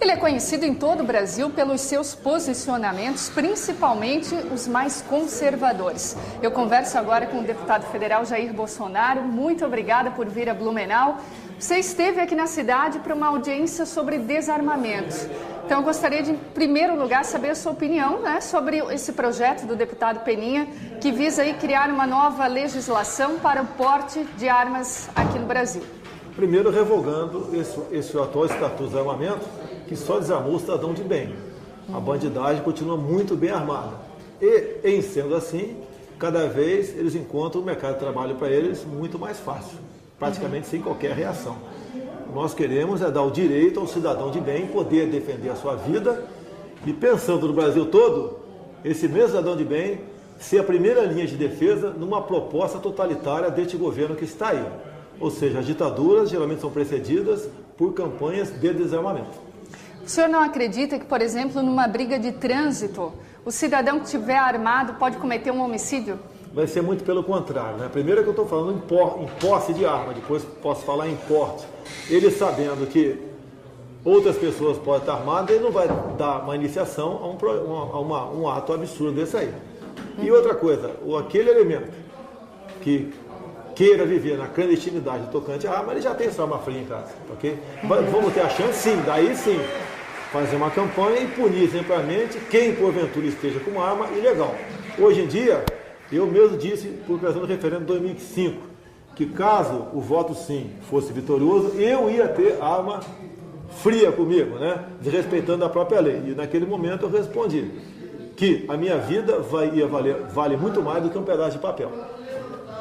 Ele é conhecido em todo o Brasil pelos seus posicionamentos, principalmente os mais conservadores. Eu converso agora com o deputado federal Jair Bolsonaro. Muito obrigada por vir a Blumenau. Você esteve aqui na cidade para uma audiência sobre desarmamento. Então, eu gostaria de, em primeiro lugar, saber a sua opinião, né, sobre esse projeto do deputado Peninha, que visa aí criar uma nova legislação para o porte de armas aqui no Brasil. Primeiro, revogando esse atual Estatuto de Desarmamento, que só desarmou o cidadão de bem. A bandidagem continua muito bem armada. E, em sendo assim, cada vez eles encontram o mercado de trabalho para eles muito mais fácil, praticamente sem qualquer reação. Nós queremos dar o direito ao cidadão de bem poder defender a sua vida e, pensando no Brasil todo, esse mesmo cidadão de bem ser a primeira linha de defesa numa proposta totalitária deste governo que está aí. Ou seja, as ditaduras geralmente são precedidas por campanhas de desarmamento. O senhor não acredita que, por exemplo, numa briga de trânsito, o cidadão que estiver armado pode cometer um homicídio? Vai ser muito pelo contrário, né? Primeiro é que eu estou falando em posse de arma, depois posso falar em porte. Ele sabendo que outras pessoas podem estar armadas, ele não vai dar uma iniciação a um ato absurdo desse aí. E outra coisa, aquele elemento que queira viver na clandestinidade tocante à arma, ele já tem sua arma fria em casa, ok? Vamos ter a chance, sim, daí sim, fazer uma campanha e punir exemplarmente quem porventura esteja com uma arma ilegal. Hoje em dia, eu mesmo disse, por ocasião do referendo de 2005, que caso o voto sim fosse vitorioso, eu ia ter arma fria comigo, né? Desrespeitando a própria lei. E naquele momento eu respondi que a minha vida vale muito mais do que um pedaço de papel.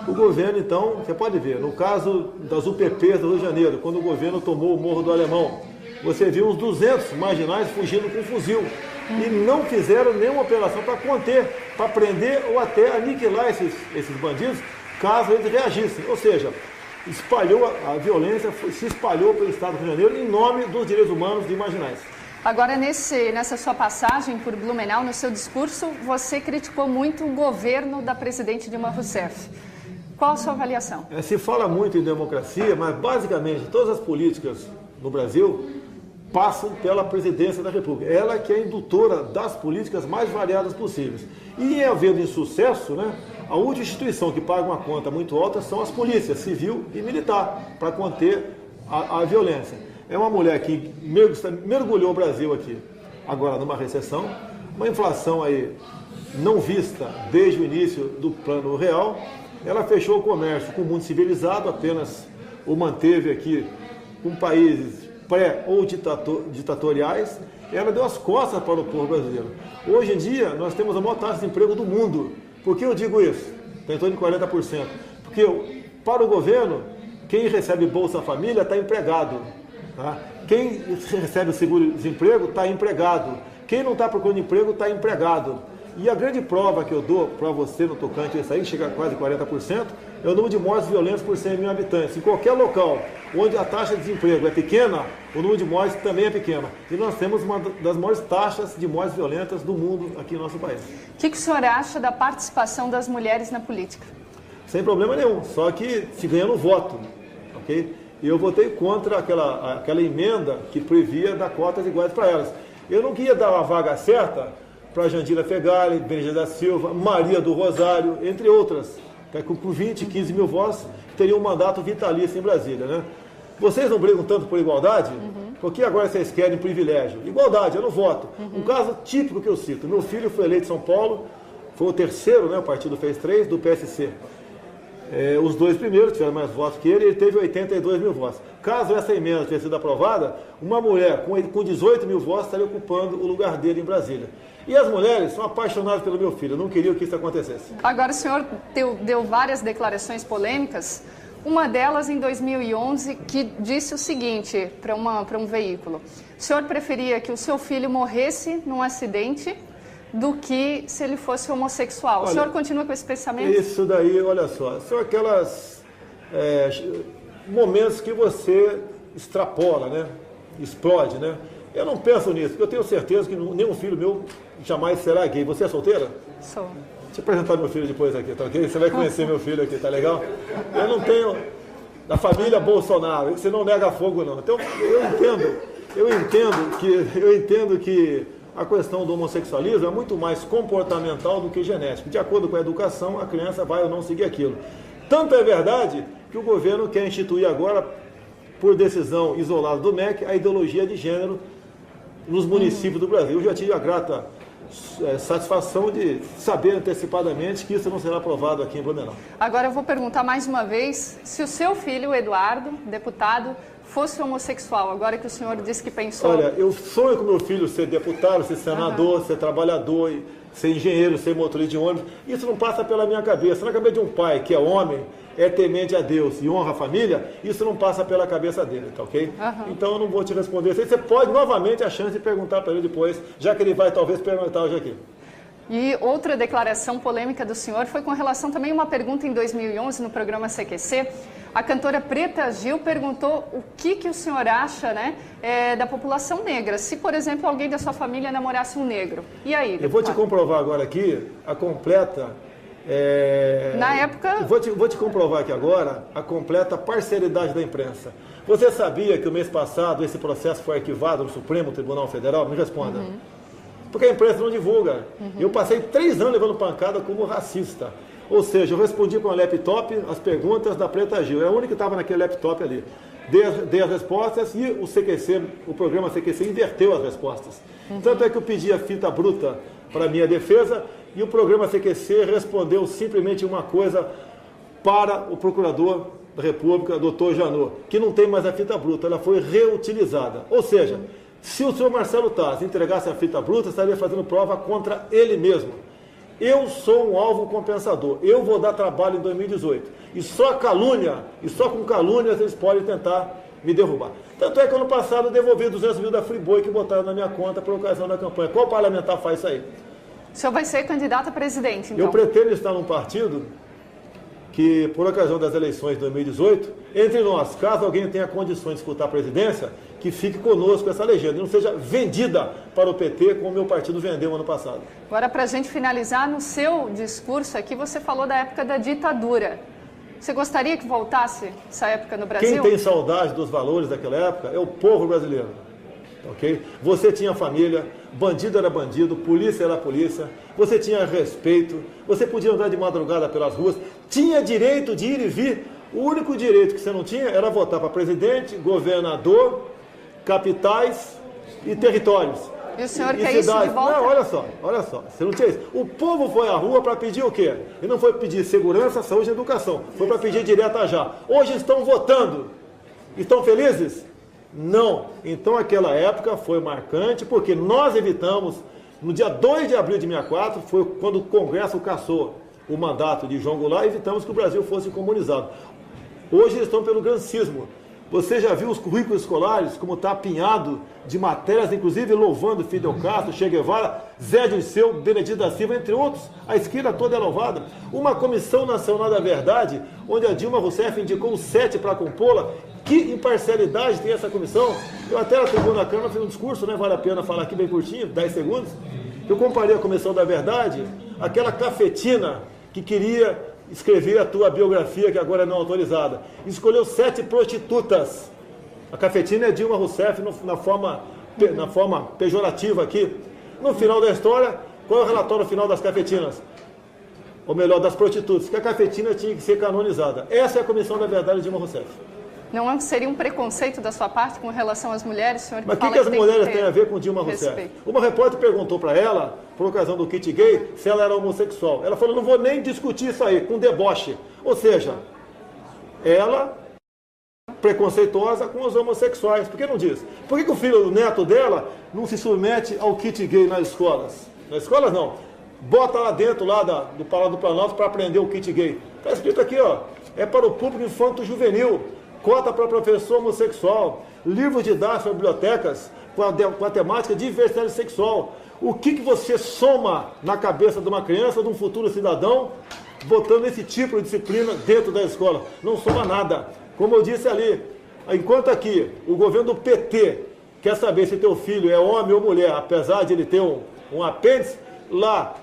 O governo, então, você pode ver, no caso das UPPs do Rio de Janeiro, quando o governo tomou o Morro do Alemão, você viu uns 200 marginais fugindo com fuzil e não fizeram nenhuma operação para conter, para prender ou até aniquilar esses bandidos, caso eles reagissem. Ou seja, a violência se espalhou pelo estado do Rio de Janeiro em nome dos direitos humanos de marginais. Agora, nessa sua passagem por Blumenau, no seu discurso, você criticou muito o governo da presidente Dilma Rousseff. Qual a sua avaliação? Se fala muito em democracia, mas basicamente todas as políticas no Brasil passam pela presidência da República. Ela que é a indutora das políticas mais variadas possíveis. E havendo insucesso, né, a última instituição que paga uma conta muito alta são as polícias, civil e militar, para conter a violência. É uma mulher que mergulhou o Brasil aqui, agora numa recessão, uma inflação aí não vista desde o início do Plano Real. Ela fechou o comércio com o mundo civilizado, apenas o manteve aqui com países pré- ou ditatoriais. Ela deu as costas para o povo brasileiro. Hoje em dia, nós temos a maior taxa de desemprego do mundo. Por que eu digo isso? Está em torno de 40%. Porque para o governo, quem recebe Bolsa Família está empregado. Tá? Quem recebe o seguro-desemprego está empregado. Quem não está procurando emprego está empregado. E a grande prova que eu dou para você no tocante a isso aí, chega a quase 40%, é o número de mortes violentas por 100 mil habitantes. Em qualquer local onde a taxa de desemprego é pequena, o número de mortes também é pequeno. E nós temos uma das maiores taxas de mortes violentas do mundo aqui no nosso país. O que o senhor acha da participação das mulheres na política? Sem problema nenhum, só que se ganhando voto, ok? E eu votei contra aquela emenda que previa dar cotas iguais para elas. Eu não queria dar uma vaga certa para Jandira Fegali, Benedita da Silva, Maria do Rosário, entre outras, que com 20, 15 mil votos teriam um mandato vitalício em Brasília, né? Vocês não brigam tanto por igualdade? Porque agora vocês querem privilégio. Igualdade, eu não voto. Um caso típico que eu cito, meu filho foi eleito em São Paulo, foi o terceiro, né? O partido fez 3, do PSC. Os dois primeiros tiveram mais votos que ele teve 82 mil votos. Caso essa emenda tivesse sido aprovada, uma mulher com 18 mil votos estaria ocupando o lugar dele em Brasília. E as mulheres são apaixonadas pelo meu filho, não queriam que isso acontecesse. Agora, o senhor deu várias declarações polêmicas, uma delas em 2011, que disse o seguinte para um veículo: o senhor preferia que o seu filho morresse num acidente do que se ele fosse homossexual. Olha, o senhor continua com esse pensamento? Isso daí, olha só, são aquelas momentos que você extrapola, né? Explode, né? Eu não penso nisso, porque eu tenho certeza que nenhum filho meu jamais será gay. Você é solteira? Sou. Deixa eu apresentar meu filho depois aqui, tá ok? Você vai conhecer meu filho aqui, tá legal? Eu não tenho da família Bolsonaro, você não nega fogo não. Então eu entendo eu entendo que a questão do homossexualismo é muito mais comportamental do que genético. De acordo com a educação, a criança vai ou não seguir aquilo. Tanto é verdade que o governo quer instituir agora, por decisão isolada do MEC, a ideologia de gênero nos municípios do Brasil. Eu já tive a grata satisfação de saber antecipadamente que isso não será aprovado aqui em Blumenau. Agora eu vou perguntar mais uma vez, se o seu filho, Eduardo, deputado, fosse homossexual, agora que o senhor disse que pensou... Olha, eu sonho com meu filho ser deputado, ser senador, ser trabalhador, ser engenheiro, ser motorista de ônibus. Isso não passa pela minha cabeça. Na cabeça de um pai que é homem, é temente a Deus e honra a família, isso não passa pela cabeça dele, tá ok? Então eu não vou te responder. Você pode novamente a chance de perguntar para ele depois, já que ele vai talvez perguntar hoje aqui. E outra declaração polêmica do senhor foi com relação também a uma pergunta em 2011 no programa CQC. A cantora Preta Gil perguntou o que o senhor acha, né, da população negra. Se, por exemplo, alguém da sua família namorasse um negro. E aí, deputado? Eu vou te comprovar agora aqui a completa... Na época... Vou te comprovar aqui agora a completa parcialidade da imprensa. Você sabia que o mês passado esse processo foi arquivado no Supremo Tribunal Federal? Me responda. Porque a imprensa não divulga. Eu passei 3 anos levando pancada como racista. Ou seja, eu respondi com um laptop as perguntas da Preta Gil. É a única que estava naquele laptop ali. Dei as respostas e o CQC, o programa CQC, inverteu as respostas. Tanto é que eu pedi a fita bruta para a minha defesa e o programa CQC respondeu simplesmente uma coisa para o procurador da República, doutor Janot, que não tem mais a fita bruta, ela foi reutilizada. Ou seja, se o senhor Marcelo Taz entregasse a fita bruta, estaria fazendo prova contra ele mesmo. Eu sou um alvo compensador, eu vou dar trabalho em 2018. E só calúnia, e só com calúnias eles podem tentar me derrubar. Tanto é que ano passado eu devolvi 200 mil da Friboi que botaram na minha conta por ocasião da campanha. Qual parlamentar faz isso aí? O senhor vai ser candidato a presidente, então? Eu pretendo estar num partido que, por ocasião das eleições de 2018, entre nós, caso alguém tenha condições de disputar a presidência, que fique conosco essa legenda e não seja vendida para o PT como o meu partido vendeu ano passado. Agora, para a gente finalizar, no seu discurso aqui, você falou da época da ditadura. Você gostaria que voltasse essa época no Brasil? Quem tem saudade dos valores daquela época é o povo brasileiro. Okay? Você tinha família, bandido era bandido, polícia era polícia, você tinha respeito, você podia andar de madrugada pelas ruas, tinha direito de ir e vir. O único direito que você não tinha era votar para presidente, governador, capitais e territórios. E o senhor quer isso de volta? Não, olha só, você não tinha isso. O povo foi à rua para pedir o quê? Ele não foi pedir segurança, saúde e educação, foi para pedir direto já. Hoje estão votando. Estão felizes? Não. Então aquela época foi marcante, porque nós evitamos, no dia 2 de abril de 64, foi quando o Congresso cassou o mandato de João Goulart, evitamos que o Brasil fosse comunizado. Hoje eles estão pelo grancismo. Você já viu os currículos escolares, como está apinhado de matérias, inclusive louvando Fidel Castro, Che Guevara, Zé Dirceu, Benedito da Silva, entre outros. A esquerda toda é louvada. Uma Comissão Nacional da Verdade, onde a Dilma Rousseff indicou os 7 para compô-la. Que imparcialidade tem essa comissão? Eu até na tribuna da Câmara fiz um discurso, né? Vale a pena falar aqui bem curtinho, 10 segundos. Eu comparei a Comissão da Verdade, aquela cafetina que queria escrever a tua biografia, que agora é não autorizada. Escolheu 7 prostitutas. A cafetina é Dilma Rousseff na forma pejorativa aqui. No final da história, qual é o relatório final das cafetinas? Ou melhor, das prostitutas, que a cafetina tinha que ser canonizada. Essa é a Comissão da Verdade de Dilma Rousseff. Não seria um preconceito da sua parte com relação às mulheres, senhor? Mas o que as mulheres têm a ver com Dilma Rousseff? Uma repórter perguntou para ela, por ocasião do kit gay, se ela era homossexual. Ela falou, não vou nem discutir isso aí, com deboche. Ou seja, ela preconceituosa com os homossexuais. Por que não diz? Por que o filho, o neto dela, não se submete ao kit gay nas escolas? Nas escolas não. Bota lá dentro do Palácio do Planalto para aprender o kit gay. Está escrito aqui, ó, é para o público infanto-juvenil. Cota para professor homossexual, livros didáticos para bibliotecas com a temática de diversidade sexual. O que você soma na cabeça de uma criança, de um futuro cidadão, botando esse tipo de disciplina dentro da escola? Não soma nada. Como eu disse ali, enquanto aqui o governo do PT quer saber se teu filho é homem ou mulher, apesar de ele ter um apêndice, lá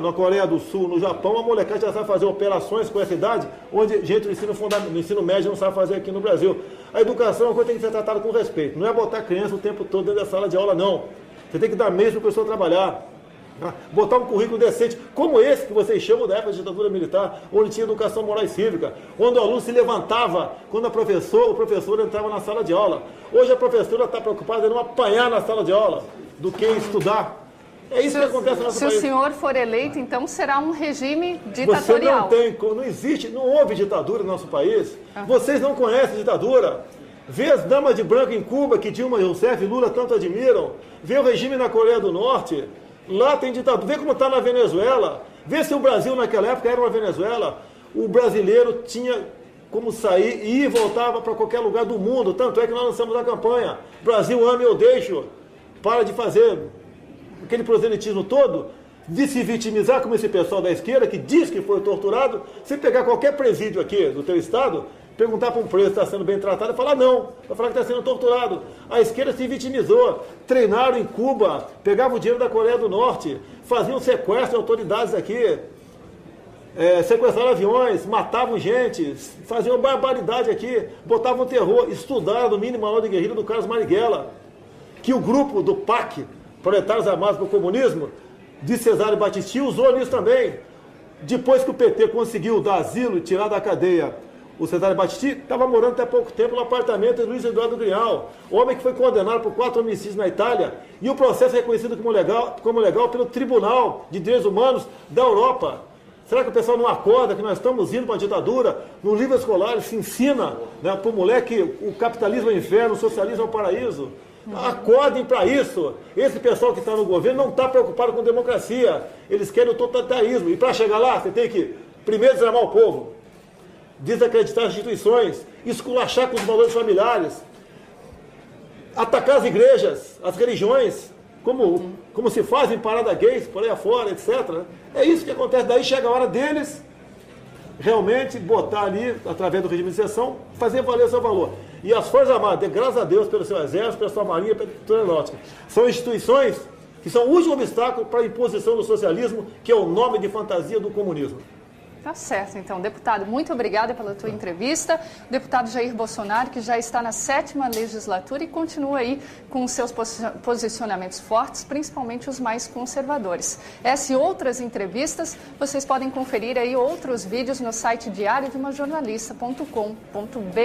na Coreia do Sul, no Japão, a molecada já sabe fazer operações com essa idade, onde gente no ensino médio não sabe fazer aqui no Brasil. A educação é uma coisa que tem que ser tratada com respeito. Não é botar a criança o tempo todo dentro da sala de aula, não. Você tem que dar mesmo para o professor trabalhar. Botar um currículo decente, como esse que vocês chamam da época de ditadura militar, onde tinha educação moral e cívica, onde o aluno se levantava quando o professor entrava na sala de aula. Hoje a professora está preocupada em não apanhar na sala de aula do que em estudar. É isso que acontece no nosso país. Se o senhor for eleito, então será um regime ditatorial. Não existe, não houve ditadura no nosso país. Vocês não conhecem ditadura. Vê as damas de branco em Cuba, que Dilma Rousseff e Lula tanto admiram. Vê o regime na Coreia do Norte. Lá tem ditadura. Vê como está na Venezuela. Vê se o Brasil naquela época era uma Venezuela. O brasileiro tinha como sair e ir e voltava para qualquer lugar do mundo. Tanto é que nós lançamos a campanha. Brasil, ame ou deixo. Para de fazer aquele proselitismo todo, de se vitimizar como esse pessoal da esquerda que diz que foi torturado. Se pegar qualquer presídio aqui do teu estado, perguntar para um preso se está sendo bem tratado, e falar não, vai falar que está sendo torturado. A esquerda se vitimizou, treinaram em Cuba, pegavam o dinheiro da Coreia do Norte, faziam sequestro de autoridades aqui, sequestraram aviões, matavam gente, faziam barbaridade aqui, botavam terror, estudaram o mínimo manual de guerrilha do Carlos Marighella, que o grupo do PAC, Proletários Armados para o Comunismo, de Cesare Battisti, usou nisso também. Depois que o PT conseguiu dar asilo e tirar da cadeia o Cesare Battisti, estava morando até pouco tempo no apartamento de Luiz Eduardo Grial, homem que foi condenado por 4 homicídios na Itália, e o processo é reconhecido como legal pelo Tribunal de Direitos Humanos da Europa. Será que o pessoal não acorda que nós estamos indo para a ditadura? No livro escolar se ensina, né, para o moleque o capitalismo é o inferno, o socialismo é o paraíso. Acordem para isso. Esse pessoal que está no governo não está preocupado com democracia. Eles querem o totalitarismo. E para chegar lá, você tem que primeiro desarmar o povo, desacreditar as instituições, esculachar com os valores familiares, atacar as igrejas, as religiões, como se faz em parada gays, por aí afora, etc. É isso que acontece. Daí chega a hora deles realmente botar ali, através do regime de exceção, fazer valer o seu valor. E as Forças Armadas, graças a Deus, pelo seu Exército, pela sua Marinha, pela Aeronáutica, são instituições que são o último obstáculo para a imposição do socialismo, que é o nome de fantasia do comunismo. Tá certo, então. Deputado, muito obrigada pela tua entrevista. O deputado Jair Bolsonaro, que já está na 7ª legislatura e continua aí com os seus posicionamentos fortes, principalmente os mais conservadores. Essa e outras entrevistas, vocês podem conferir aí outros vídeos no site diariodemajornalista.com.br.